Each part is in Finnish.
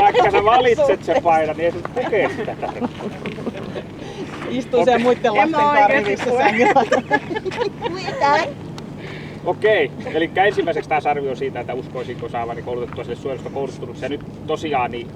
vaikka sä valitset sen paidan, niin ei se tekee sitä. Istuu siellä muitten lasten karvissa sängillä. Okei, eli ensimmäiseksi taas arvio siitä, että uskoisinko saavani koulutettua sille suojelusta koulutustunut. Ja nyt tosiaan niin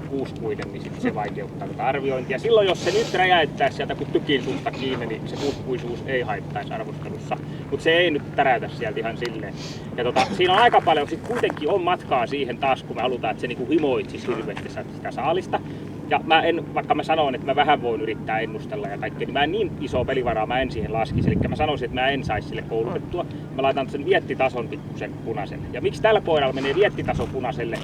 kuuspuinen, niin sit se vaikeuttaa tätä arviointia. Silloin jos se nyt räjäyttäisi sieltä kun tykin suusta kiinni, niin se kuuspuisuus ei haittaisi arvostelussa. Mutta se ei nyt täräytä sieltä ihan silleen. Ja siinä on aika paljon, sit kuitenkin on matkaa siihen taas, kun me halutaan, että se niinku himoitsisi hirveästi sitä saalista. Ja vaikka mä sanon, että mä vähän voin yrittää ennustella ja kaikkea, niin mä en niin iso pelivaraa mä en siihen laskisi. Eli mä sanoisin, että mä en saisi sille koulutettua. Mä laitan sen viettitason pikkusen punaiselle. Ja miksi tällä koiralla menee viettitaso punaiselle,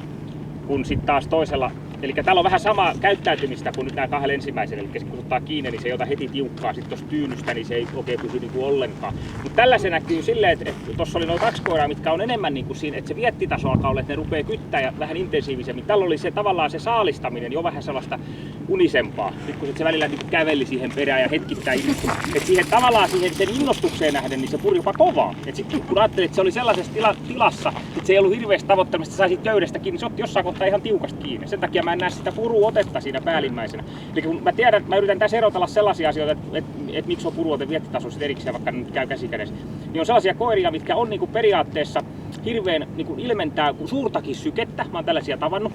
kun sitten taas toisella, eli täällä on vähän sama käyttäytymistä kuin nyt nämä kahdella ensimmäisellä, eli kun ottaa kiinni, niin se ei ota heti tiukkaa, sitten tuossa tyynystä, niin se ei oikein pysy niinku ollenkaan. Mutta tällä se näkyy silleen, että tuossa oli noin 2 koiraa, mitkä on enemmän niinku siinä, että se viettitaso alkaa olla, että ne rupeaa kyttää ja vähän intensiivisemmin. Tällä oli se tavallaan se saalistaminen jo vähän sellaista unisempaa, nyt kun se välillä niinku käveli siihen perään ja hetkittäin innostui. Että siihen tavallaan siihen sen innostukseen nähden, niin se puri jopa kovaa. Et sitten kun ajattelin, että se oli sellaisessa tilassa, että se ei ollut hirveästi tavoittelemista, että saisit köydestä kiinni, se otti jossain kohtaa ihan tiukasti kiinni. Sen takia mä en näe sitä puruotetta siinä päällimmäisenä. Eli kun mä tiedän, että mä yritän tässä erotella sellaisia asioita, että miksi on puruote viettitaso sit erikseen, vaikka nyt käy käsikädessä, niin on sellaisia koiria, mitkä on niinku periaatteessa hirveän niinku ilmentää suurtakin sykettä. Mä oon tällaisia tavannut.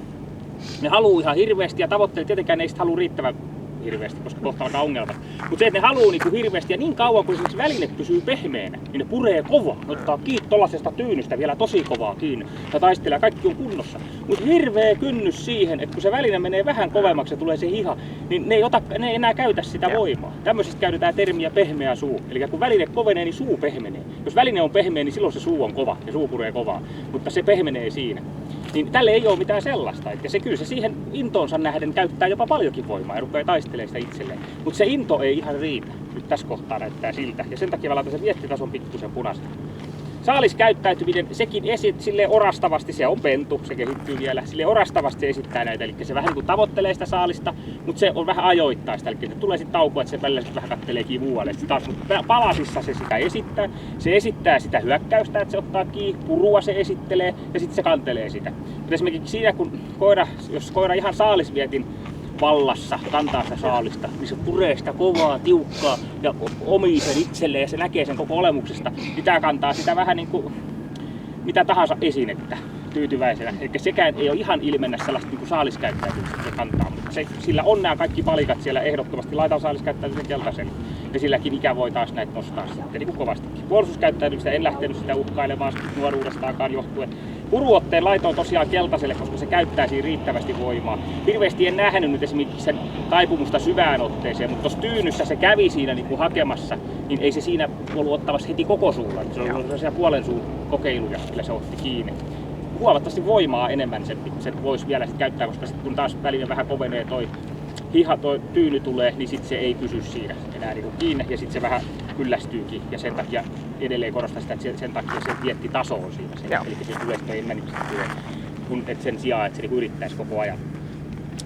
Ne haluu ihan hirveästi ja tavoittelee, tietenkään ne ei halua riittävän hirveästi, koska kohta alkaa ongelmat. Mutta se, että ne haluu niinku hirveästi ja niin kauan kun esimerkiksi väline pysyy pehmeänä, niin ne puree kovaa. Ne ottaa kiinni tollasesta tyynystä vielä tosi kovaa kiinni ja taistelee, kaikki on kunnossa. Mutta hirveä kynnys siihen, että kun se väline menee vähän kovemmaksi ja tulee se hiha, niin ne ei enää käytä sitä voimaa. Tämmöisestä käytetään termiä pehmeä suu. Eli kun väline kovenee, niin suu pehmenee. Jos väline on pehmeä, niin silloin se suu on kova ja suu puree kovaa. Mutta se pehmenee siinä. Niin tälle ei ole mitään sellaista. Ja se kyllä se siihen intoonsa nähden käyttää jopa paljonkin voimaa ja rupeaa taistelemaan sitä itselleen. Mutta se into ei ihan riitä. Nyt tässä kohtaa näyttää siltä. Ja sen takia mä laitan sen viettitason pikkusen punaisen. Saaliskäyttäytyminen, sekin silleen orastavasti, se on pentu, se kehittyy vielä, silleen orastavasti esittää näitä, eli se vähän niin kuin tavoittelee sitä saalista, mutta se on vähän ajoittaista, eli se tulee sitten tauko, että se välillä vähän katteleekin muualle. Taas palasissa se sitä se esittää sitä hyökkäystä, että se ottaa kiinni, purua se esittelee ja sitten se kantelee sitä. Mutta esimerkiksi siinä, kun jos koira ihan saalisvietin vallassa kantaa sitä saalista, niin se puree sitä kovaa, tiukkaa ja omii sen itselleen ja se näkee sen koko olemuksesta. Niin tää kantaa sitä vähän niin kuin mitä tahansa esinettä tyytyväisenä. Eli sekään ei ole ihan ilmennä sellaista niin kuin saaliskäyttäytymistä, se kantaa. Mutta sillä on nämä kaikki palikat siellä ehdottomasti. Laitan saaliskäyttäytymisen keltaisen. Ja silläkin ikä voi taas näitä nostaa sitten niin kuin kovastikin. Puolustuskäyttäytymistä en lähtenyt sitä uhkailemaan nuoruudestaakaan johtuen. Puruotteen laitoin tosiaan keltaiselle, koska se käyttää siinä riittävästi voimaa. Hirveästi en nähnyt nyt esimerkiksi sen taipumusta syvään otteeseen, mutta tuossa tyynyssä se kävi siinä niin kuin hakemassa, niin ei se siinä ollut ottamassa heti koko suulla. Se oli sellaisia puolen suun kokeiluja, millä se otti kiinni. Huomattavasti voimaa enemmän sen voisi vielä sit käyttää, koska sit kun taas välillä vähän kovenee toi tyyny tulee, niin sit se ei pysy siinä enää niin kuin kiinni ja sit se vähän kyllästyykin ja sen takia edelleen korostaa sitä, että sen takia se viettitaso on siinä. Eli se tulee sitten kun sen sijaan, että se niin yrittäisi koko ajan.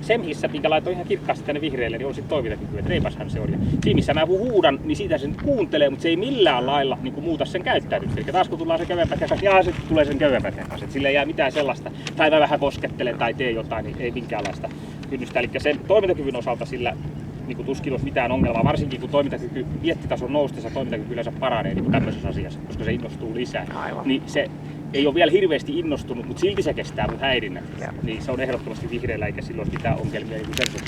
Se, missä minkä laitoin ihan kirkkaasti tänne vihreälle, niin on sitten toimintakyky, että reipashan se on. Ja siinä, missä mä huudan, niin siitä se kuuntelee, mutta se ei millään lailla niin muuta sen käyttäytymistä. Eli taas kun tullaan se köyvenpätkän kanssa, ja sitten tulee sen köyvenpätkän kanssa. Sillä ei jää mitään sellaista, tai mä vähän koskettelen tai tee jotain, niin ei minkäänlaista kynnystä. Eli sen toimintakyvyn osalta sillä niin tuskin olisi mitään ongelmaa, varsinkin kun toimintakyky viettitason noustessa toimintakyky yleensä paranee niin tämmöisessä asiassa, koska se innostuu lisää. Aivan. Niin se ei ole vielä hirveästi innostunut, mutta silti se kestää mun häirinnät. Niin se on ehdottomasti vihreällä eikä silloin mitään ongelmia niin sen suhteen.